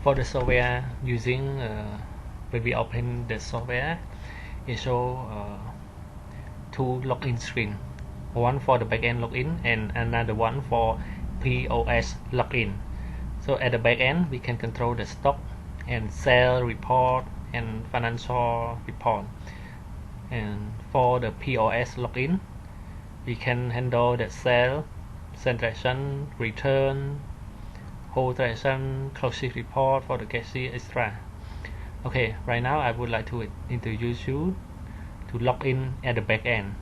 For the software using when we open the software, it show two login screen, one for the backend login and another one for POS login. So at the backend we can control the stock and sale report and financial report, and for the POS login we can handle the sale transaction, return, whole transaction, closing report for the cashier, extra. Okay, right now I would like to introduce you to log in at the back end.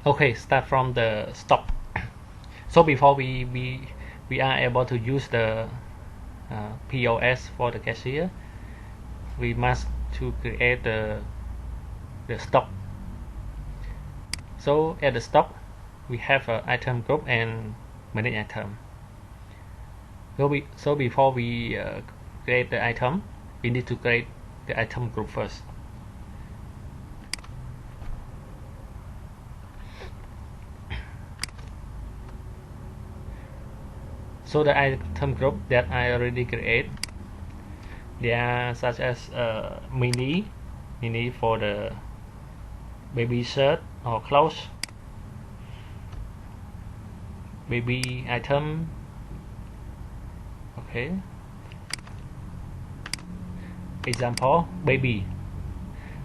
Okay, start from the stock. So before we are able to use the POS for the cashier, we must to create the stock. So at the stock we have an item group and manage item. So before we create the item, we need to create the item group first. So the item group that I already create, they are such as mini for the baby shirt or clothes, baby item. Okay, example baby.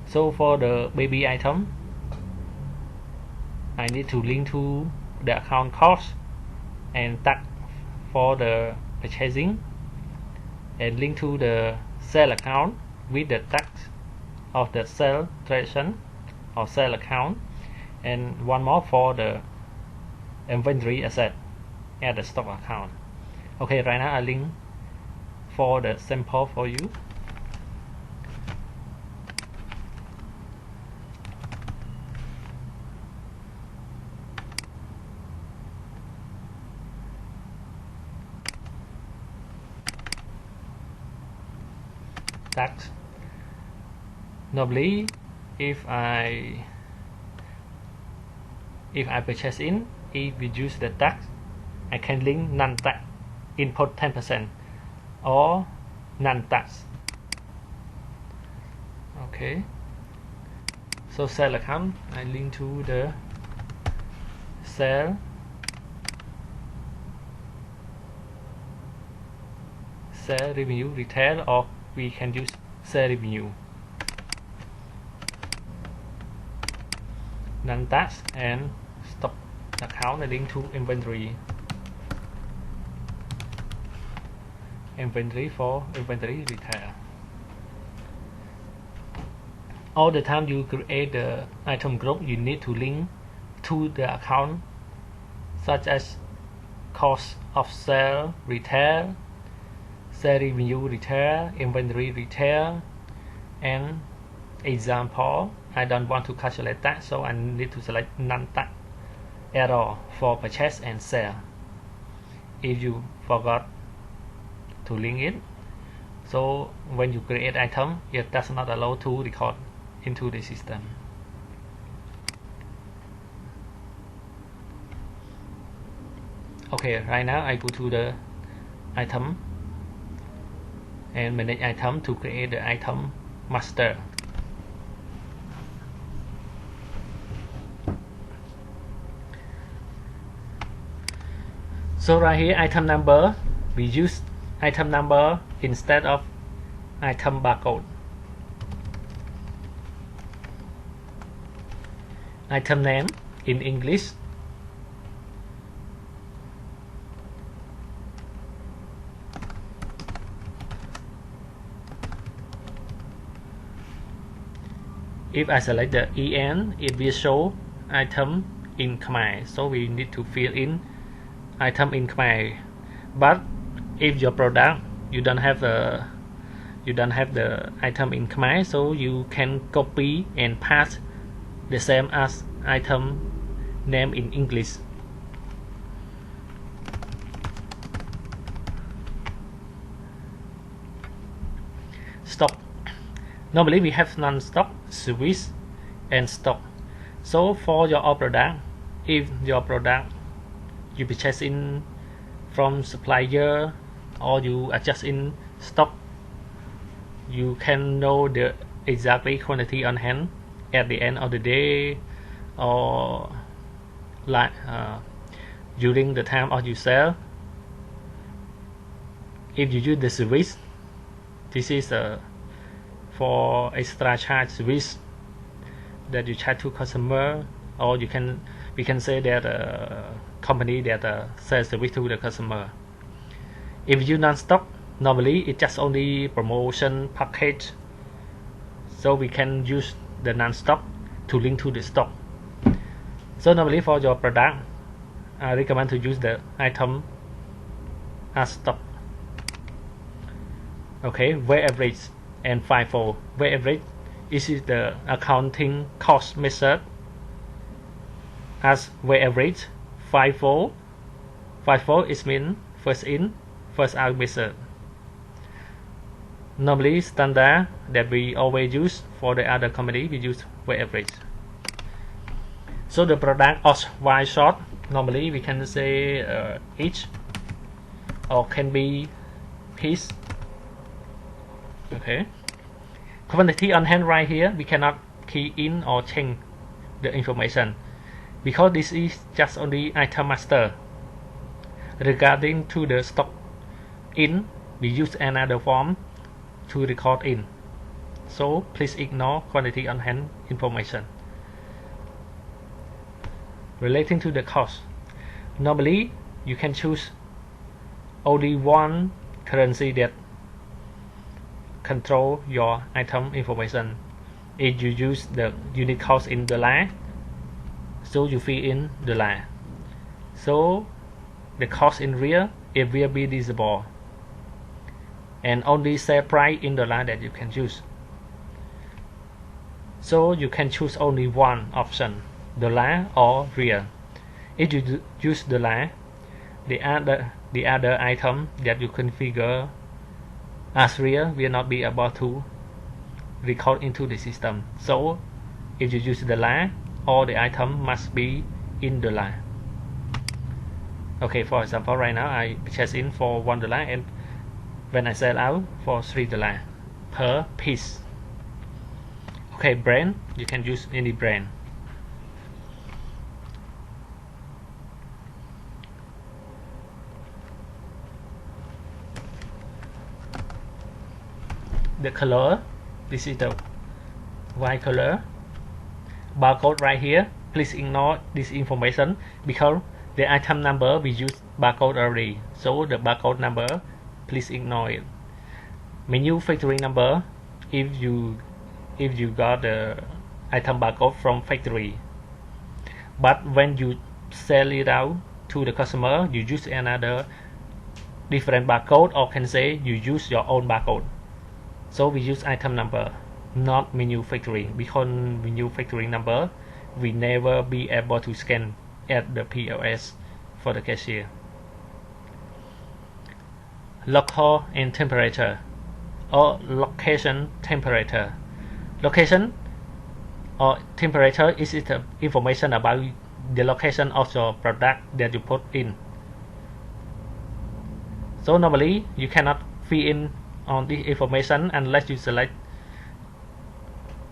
So for the baby item, I need to link to the account cost and tag for the purchasing, and link to the sale account with the tag of the sale transaction or sale account, and one more for the inventory asset at the stock account. Okay, right now I link for the sample for you. Tax. Normally, if I purchase in, if we use the tax, I can link none tax, input 10% or none tax. Okay. So sale account, I link to the sale revenue retail, or we can use sale revenue. Non tax and stock account, I link to inventory. Inventory for inventory retail. All the time you create the item group, you need to link to the account such as cost of sale retail, sale revenue retail, inventory retail, and example. I don't want to calculate that, so I need to select non-tax error for purchase and sale. If you forgot to link it, so when you create item, it does not allow to record into the system. Okay, right now I go to the item and manage item to create the item master. So right here, item number, we use item number instead of item barcode. Item name in English. If I select the EN, it will show item in Khmer, so we need to fill in item in Khmer. But if your product you don't have the item in Khmer, so you can copy and paste the same as item name in English. Stock. Normally we have non-stock, service, and stock. So for your all product, if your product you purchase in from supplier or you adjust in stock, you can know the exactly quantity on hand at the end of the day, or like during the time of you sell. If you use the service, this is for extra charge service that you charge to customer, or we can say that company that sells service to the customer. If you non-stock, normally it's just only promotion package, so we can use the non-stock to link to the stock. So normally for your product, I recommend to use the item as stock. Okay, weight average and FIFO. Weight average is the accounting cost method as weight average. FIFO is mean first in, first out method. Normally standard that we always use for the other company, we use weight average. So the product of Y short, normally we can say each or can be piece. Okay, quantity on hand right here, we cannot key in or change the information because this is just only item master. Regarding to the stock in, we use another form to record in, so please ignore quantity on hand information. Relating to the cost, normally you can choose only one currency that control your item information. If you use the unit cost in dollar, so you fill in dollar, so the cost in real, it will be visible, and only sale price in dollar that you can choose. So you can choose only one option, dollar or real. If you use dollar, the other item that you configure as real will not be able to record into the system. So if you use dollar, all the item must be in dollar. Okay, for example, right now I purchase in for $1 and when I sell out for $3 per piece. Okay, brand, you can use any brand. The color, this is the white color. Barcode right here, please ignore this information because the item number we use barcode already, so the barcode number please ignore it. Manufacturing number, if you got the item barcode from factory, but when you sell it out to the customer, you use another different barcode, or can say you use your own barcode. So we use item number, not manufacturing, because manufacturing number we never be able to scan at the POS for the cashier. Local and temperature, or location temperature. Location or temperature is the information about the location of your product that you put in. So normally you cannot fill in on this information unless you select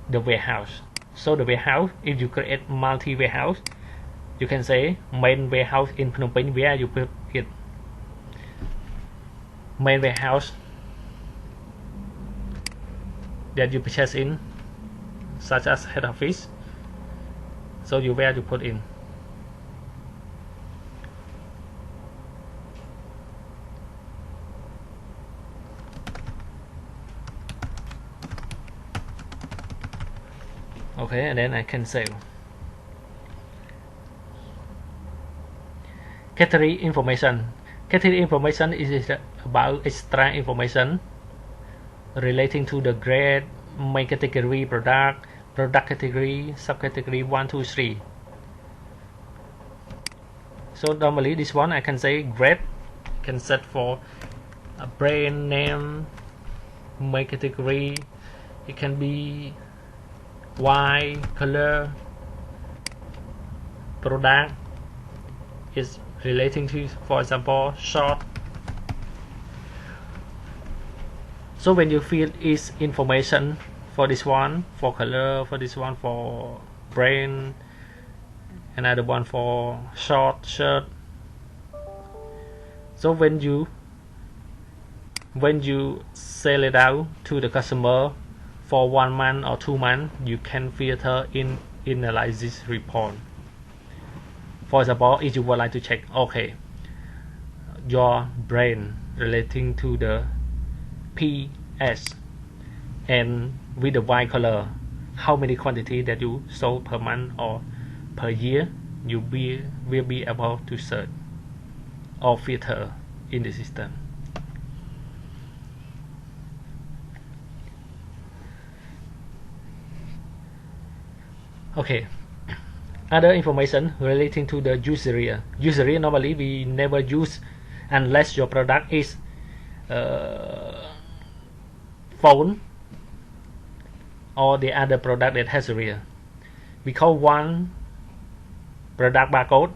the warehouse. So the warehouse, if you create multi warehouse, you can say main warehouse in Phnom Penh, where you put it. Main warehouse that you purchase in, such as head office, so you where you put in. Okay, and then I can save. Category information. Category information is about extra information relating to the grade, main category, product category, subcategory 1, 2, 3. So normally this one I can say grade, can set for a brand name, main category, it can be white color, product is relating to, for example, short. So when you fill is information for this one for color, for this one for brand, another one for short shirt. So when you sell it out to the customer for 1 month or 2 months, you can filter in analysis report. For example, if you would like to check, okay, your brand relating to the PS and with the white color, how many quantity that you sold per month or per year, you will be able to search or filter in the system. Okay, other information relating to the user. User normally we never use unless your product is phone or the other product that has a real. We call one product barcode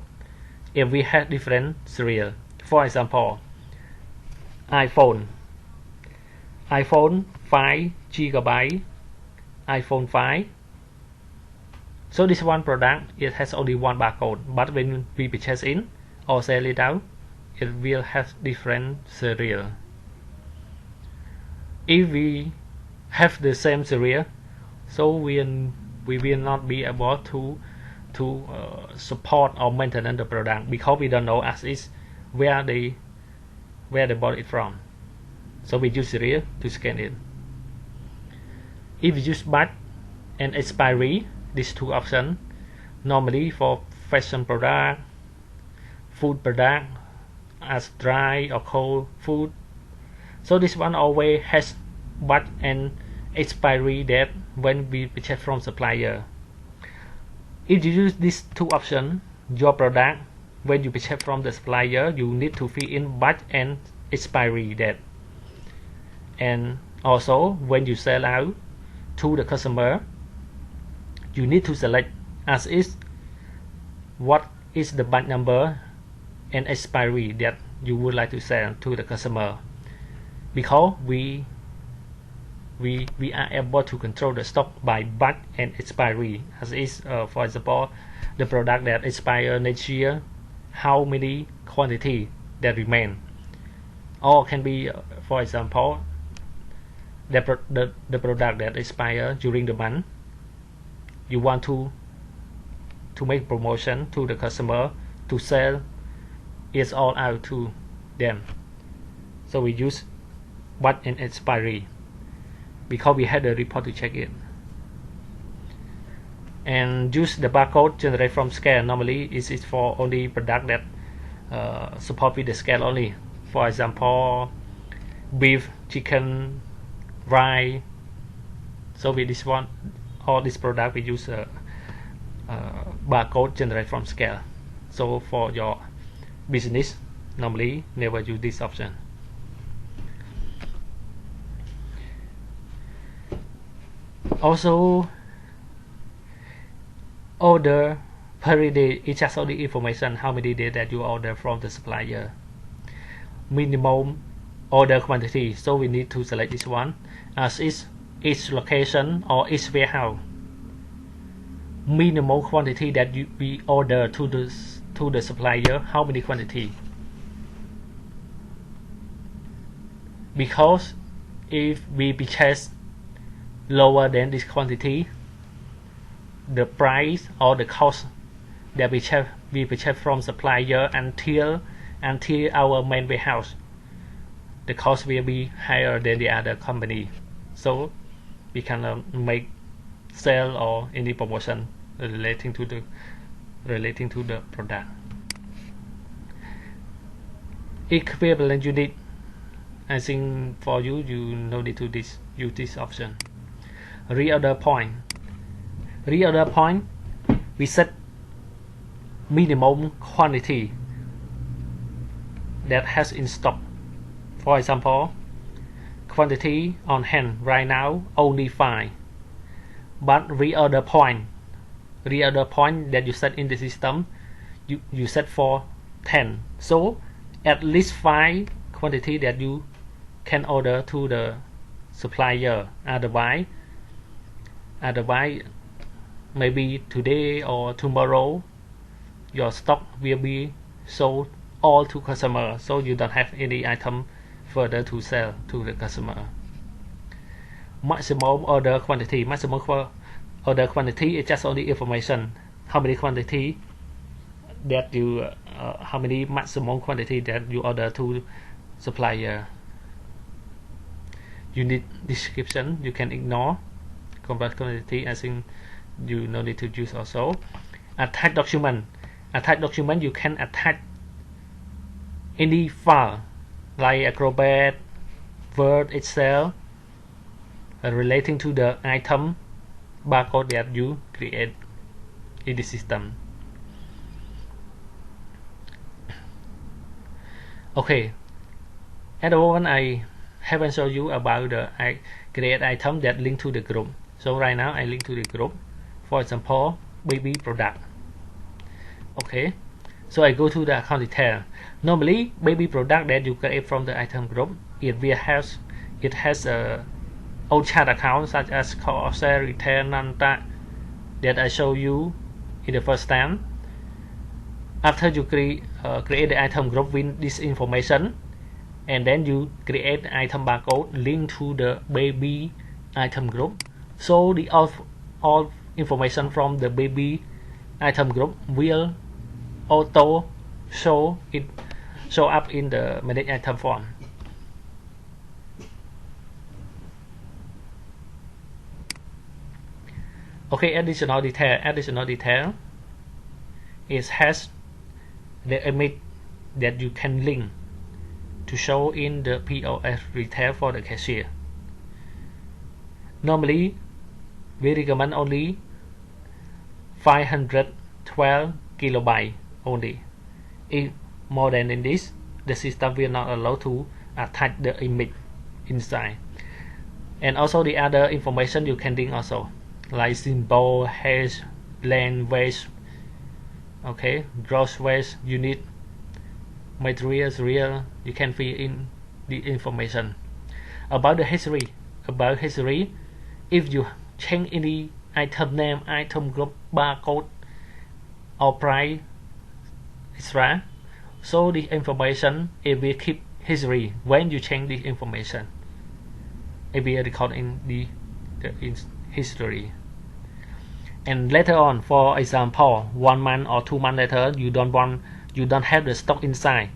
if we have different serial. For example, iPhone 5 GB, iPhone 5. So this one product, it has only one barcode, but when we purchase in or sell it out, it will have different serial. If we have the same serial, so we will not be able to support or maintain the product because we don't know as is where they bought it from. So we use serial to scan it. If we use batch and expiry, these two options, normally for fashion product, food product, as dry or cold food. So this one always has batch and expiry date when we purchase from supplier. If you use these two options, your product, when you purchase from the supplier, you need to fill in batch and expiry date. And also, when you sell out to the customer, you need to select as is what is the batch number and expiry that you would like to sell to the customer, because we are able to control the stock by batch and expiry. As is, for example, the product that expire next year, how many quantity that remain, or can be, for example, the product that expire during the month. You want to make promotion to the customer to sell it all out to them. So we use batch and expiry because we had the report to check it. And use the barcode generated from scan. Normally it is for only product that support with the scan only. For example, beef, chicken, rice. So with this one, all this product we use barcode generated from scale. So for your business, normally never use this option. Also, order per day is just only information how many days that you order from the supplier. Minimum order quantity, so we need to select this one as is each location or each warehouse. Minimum quantity that we order to the supplier, how many quantity? Because if we purchase lower than this quantity, the price or the cost that we purchase from supplier until our main warehouse, the cost will be higher than the other company. So we cannot make sale or any promotion relating to the product. Equivalent unit, I think for you no need to use this option. Reorder point. Reorder point, we set minimum quantity that has in stock. For example, quantity on hand right now only 5, but reorder point reorder point that you set in the system, you set for 10. So at least 5 quantity that you can order to the supplier. Otherwise maybe today or tomorrow your stock will be sold all to customer, so you don't have any item further to sell to the customer. Maximum order quantity is just only information how many quantity that you how many maximum quantity that you order to supplier. Unit description you can ignore. Convert quantity, I think you no need to use also. Attach document you can attach any file like Acrobat, Word, Excel relating to the item barcode that you create in the system. Okay, at the moment I haven't shown you about the create item that link to the group. So right now I link to the group, for example baby product. Okay, so I go to the account detail. Normally baby product that you create from the item group, it has a old chat account such as Corsair, Retail, Nanta that I show you in the first time. After you create the item group with this information, and then you create the item barcode link to the baby item group, so the all information from the baby item group will auto show up in the manage item form. Okay, additional detail is has the image that you can link to show in the POS retail for the cashier. Normally we recommend only 512 kilobyte only. If more than this, the system will not allow to attach the image inside. And also the other information you can link also, like symbol, hash, length, weight, okay, gross weight, unit, materials, real, you can fill in the information. About history, if you change any item name, item group, barcode or price extra, so the information it will keep history when you change the information. It will record in the history. And later on, for example 1 month or 2 months later, you don't have the stock inside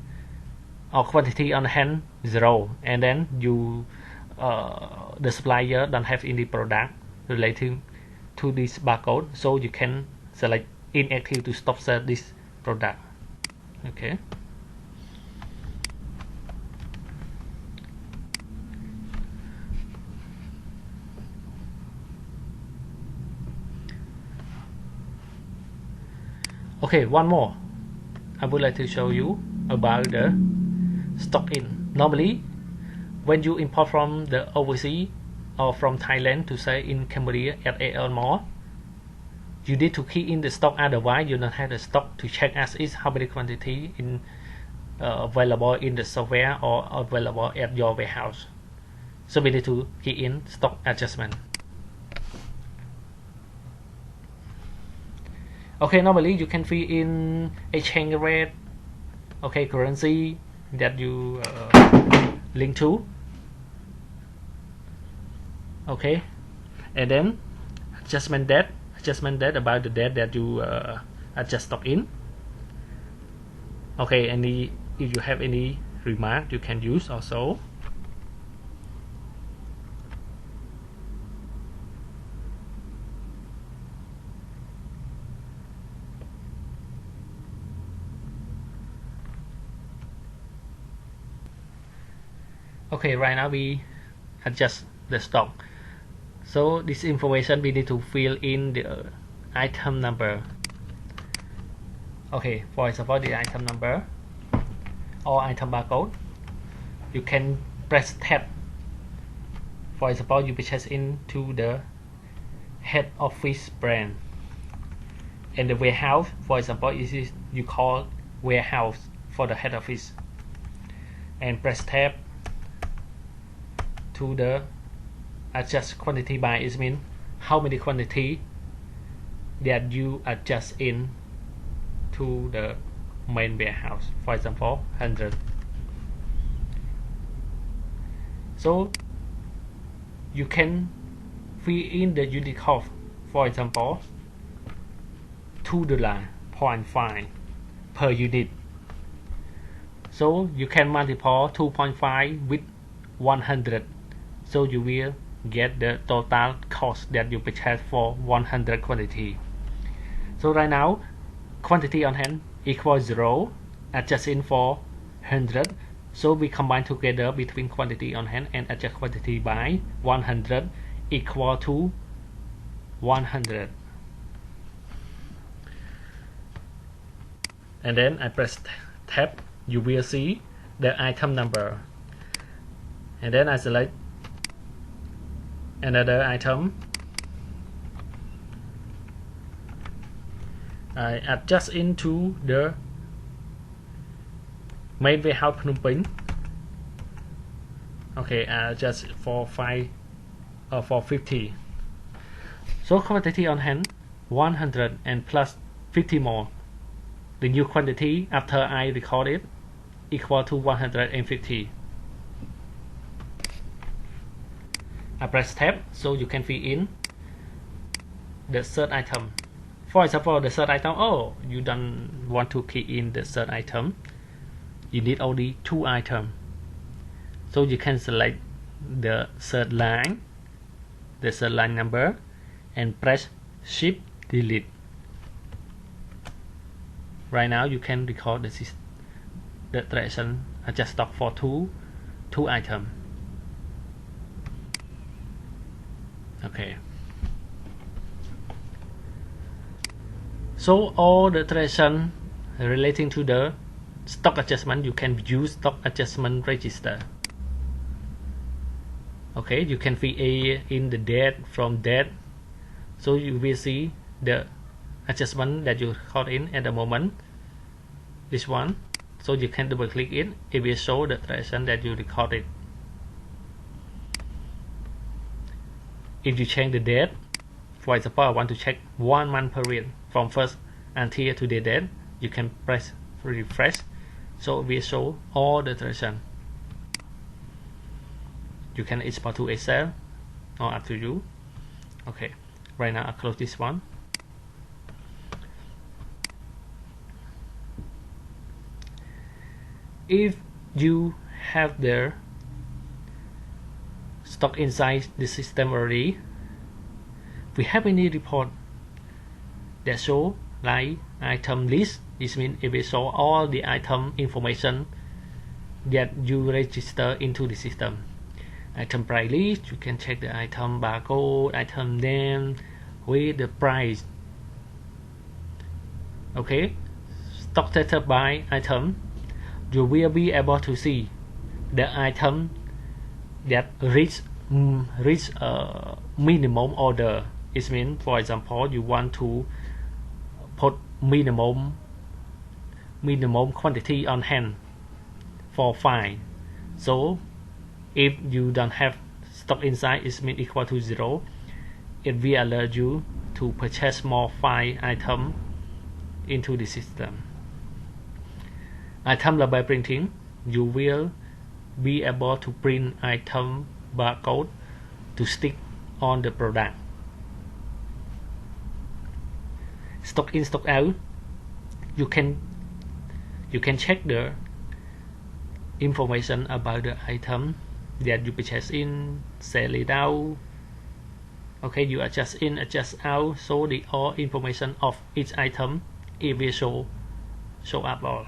or quantity on hand 0, and then you the supplier don't have any product relating to this barcode, so you can select inactive to stop sell this product. Okay, one more I would like to show you about the stock in. Normally when you import from the overseas or from Thailand to say in Cambodia at AL Mall, you need to key in the stock, otherwise you don't have the stock to check as is how many quantity in available in the software or available at your warehouse. So we need to key in stock adjustment. Okay, normally you can fill in exchange rate, okay, currency that you link to, okay, and then adjustment date about the date that you adjust stock in. Okay, if you have any remark you can use also. Okay, right now we adjust the stock. So this information we need to fill in the item number. Okay, for example the item number or item barcode, you can press tab. For example you purchase into the head office brand. And the warehouse, for example, is you call warehouse for the head office, and press tab to the adjust quantity by. It means how many quantity that you adjust in to the main warehouse, for example 100. So you can fill in the unit cost, for example $2.5 per unit. So you can multiply 2.5 with 100, so you will get the total cost that you purchase for 100 quantity. So right now quantity on hand equals 0, adjust in for 100, so we combine together between quantity on hand and adjust quantity by 100 equal to 100. And then I press tab, you will see the item number, and then I select another item. I adjust into the main warehouse Phnom Penh. Okay, I adjust for 50. So quantity on hand 100 and plus 50 more. The new quantity after I record it equal to 150. I press tab, so you can fill in the third item. For example, the third item, you don't want to key in the third item, you need only 2 items, so you can select the third line, number, and press shift delete. Right now you can record the transaction adjust stock for two items. Okay, so all the transaction relating to the stock adjustment, you can use stock adjustment register. Okay, you can fill in the date from date, so you will see the adjustment that you called in at the moment, this one. So you can double click it, it will show the transaction that you recorded. If you change the date, for example I want to check 1 month period from first until today's date, you can press refresh, so it will show all the transaction. You can export to Excel or up to you. Okay, right now I close this one. If you have the stock inside the system already, we have any report that show like item list. This means it will show all the item information that you register into the system. Item price list, you can check the item barcode, item name with the price. Okay, stock status by item, you will be able to see the item that reach minimum order. It means, for example, you want to put minimum quantity on hand for 5. So if you don't have stock inside, it means equal to 0. It will allow you to purchase more 5 items into the system. Item label printing, you will be able to print item barcode to stick on the product. Stock in, stock out, you can check the information about the item that you purchase in, sell it out. Okay, you adjust in, adjust out, so the all information of each item it will show up all.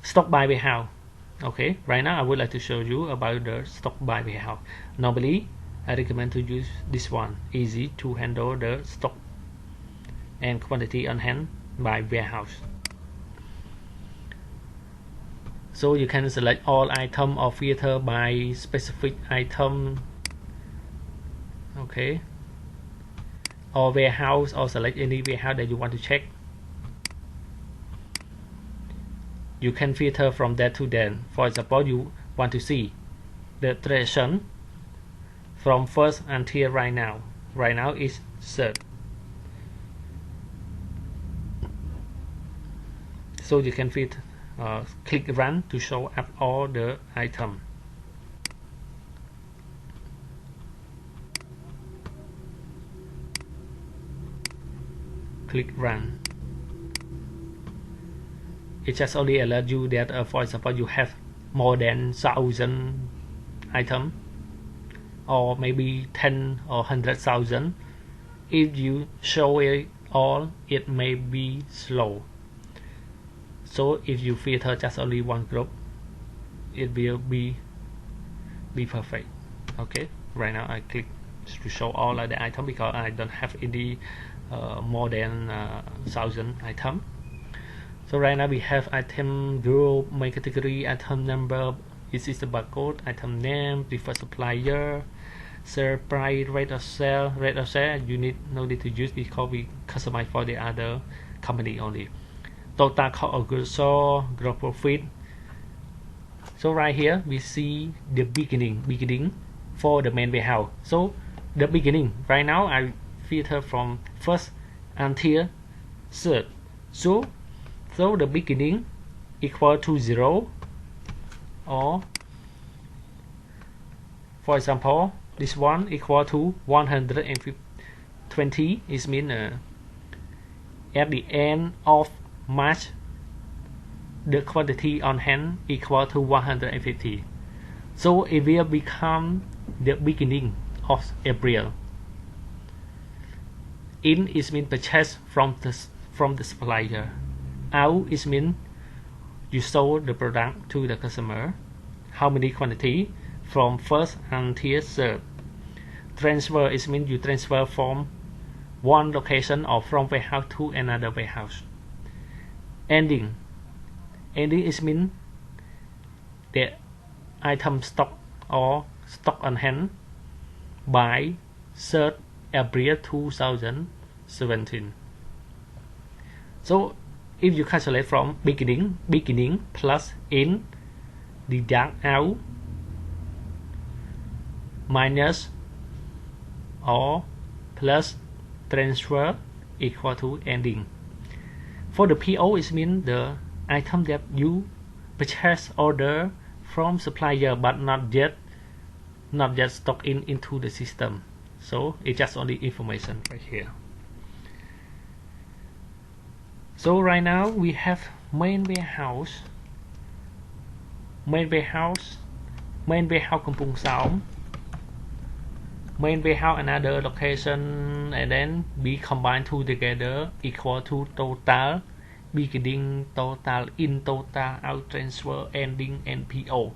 Stock by warehouse. Okay, right now I would like to show you about the stock by warehouse. Normally I recommend to use this one, easy to handle the stock and quantity on hand by warehouse. So you can select all item or filter by specific item. Okay, or warehouse, or select any warehouse that you want to check. You can filter from there to then. For example, you want to see the transaction from first until right now. Right now is third. So you can filter, click run to show up all the item. Click run. It just only alert you that, for example, you have more than 1,000 items, or maybe 10 or 100,000. If you show it all, it may be slow. So if you filter just only one group, it will be perfect. Okay, right now I click to show all of the items because I don't have any more than 1,000 items. So right now we have item group, main category, item number, this is the barcode, item name, preferred supplier, sell price, rate of sale. Rate of sale you no need to use because we customize for the other company only. Total cost of goods sold, gross profit. So right here we see the beginning for the main warehouse. So the beginning right now I filter from first until third. So the beginning equal to 0, or for example this one equal to 120. It means at the end of March the quantity on hand equal to 150. So it will become the beginning of April. In is mean purchase from the supplier. Out is mean you sold the product to the customer. How many quantity from first until third. Transfer is mean you transfer from one location or from warehouse to another warehouse. Ending is mean the item stock or stock on hand by 3rd April 2017. So if you calculate from beginning plus in, deduct out, minus or plus transfer equal to ending. For the PO, it means the item that you purchase order from supplier but not yet stock into the system. So it's just only information right here. So right now we have main warehouse Kampong Saum, main warehouse another location, and then be combined two together equal to total beginning, total in, total out, transfer, ending, and PO.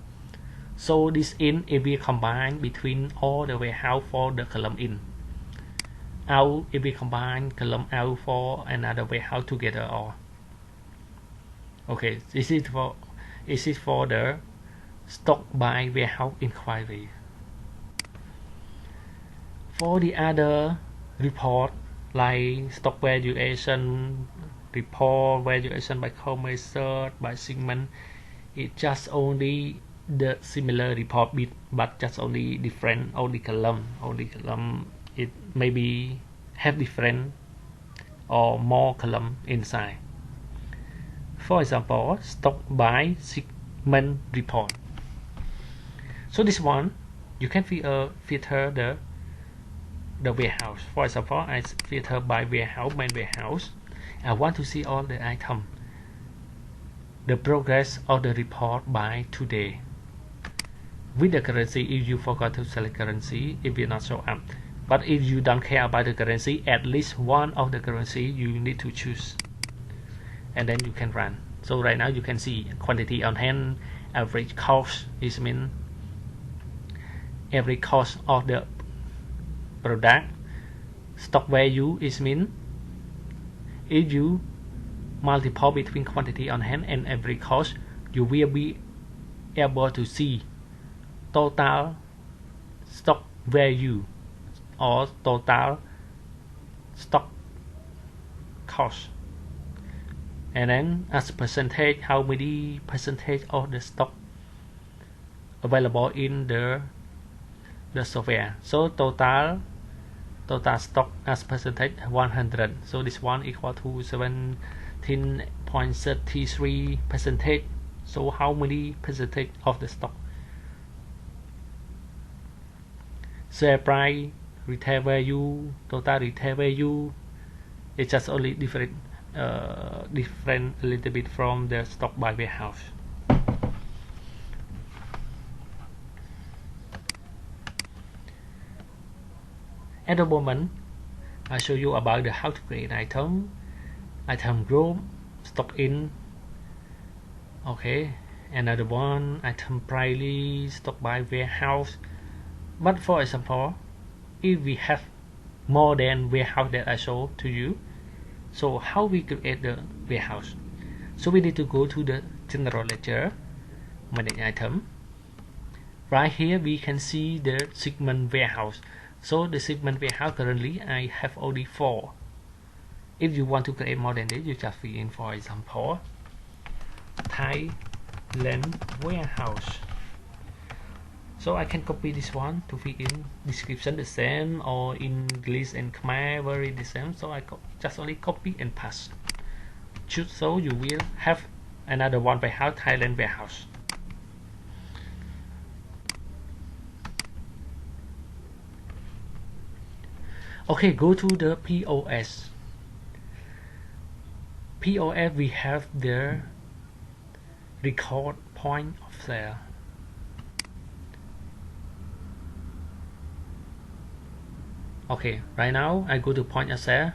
So this in it will combine between all the warehouse for the column in. Out it will combine column out for another warehouse together all. Okay, this is for the stock by warehouse inquiry. For the other report like stock valuation report, valuation by commerce, by segment, it just only the similar report but just only different, only column it maybe have different or more column inside. For example, stock by segment report. So this one you can filter the warehouse. For example, I filter by warehouse, main warehouse. I want to see all the item, the progress of the report by today. With the currency, if you forgot to select currency, it will not show up. But if you don't care about the currency, at least one of the currency you need to choose, and then you can run. So right now you can see quantity on hand, average cost is mean average cost of the product. Stock value is mean if you multiply between quantity on hand and average cost, you will be able to see total stock value or total stock cost, and then as percentage, how many percentage of the stock available in the software. So total stock as percentage 100. So this one equal to 17.33 percentage. So how many percentage of the stock? Share price, retail value, total retail value. It's just only different a little bit from the stock by warehouse. At the moment, I show you about the how to create item group, stock in. Okay, another one, item price list, stock by warehouse. But for example, if we have more than warehouse that I show to you, so how we create the warehouse? So we need to go to the general ledger, manage item. Right here we can see the segment warehouse. So the segment warehouse currently I have only 4. If you want to create more than this, you just fill in, for example, Thailand warehouse. So I can copy this one to fill in description the same, or English and Khmer very the same. So I just only copy and paste. So you will have another one warehouse, Thailand warehouse. Okay, go to the POS. POS we have the record point of sale. Okay, right now I go to point of sale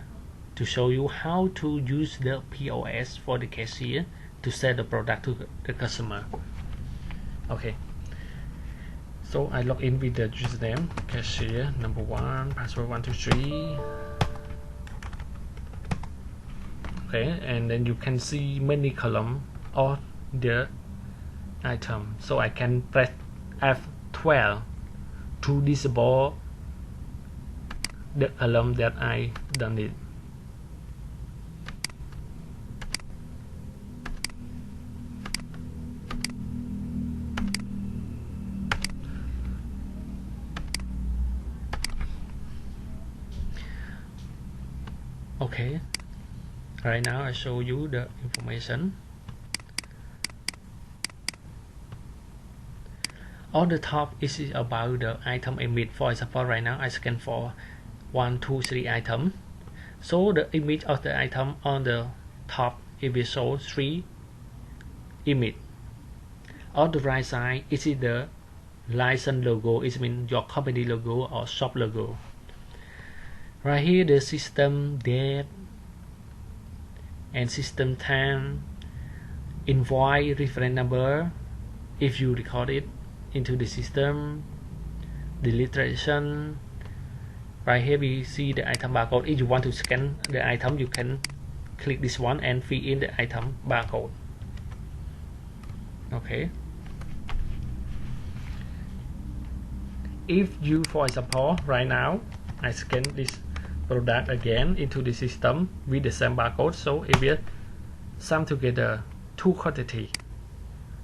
to show you how to use the POS for the cashier to sell the product to the customer. Okay, so I log in with the username cashier number 1, password 123. Okay, and then you can see many columns of the item. So I can press F12 to disable the column that I done it. Okay, right now I show you the information. On the top is about the item image. For example, right now I scan for 1, 2, 3 items. So the image of the item on the top, it will show 3 images. On the right side, it is the license logo. It means your company logo or shop logo. Right here, the system date and system time, invoice reference number if you record it into the system, deletion. Right here we see the item barcode. If you want to scan the item, you can click this one and fill in the item barcode. Okay. If you, for example, right now I scan this product again into the system with the same barcode, so it will sum together 2 quantity,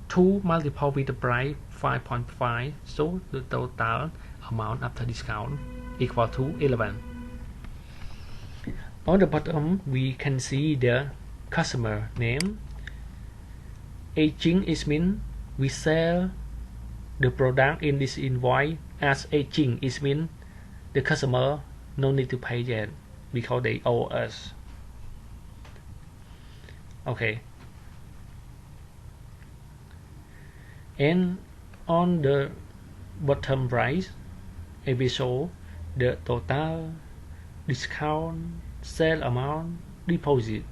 2 multiplied with the price 5.5, so the total amount after discount equal to 11. On the bottom we can see the customer name. Aging is mean we sell the product in this invoice as aging. Is mean the customer no need to pay yet because they owe us. Okay, and on the bottom right it will show the total, discount, sale amount, deposit.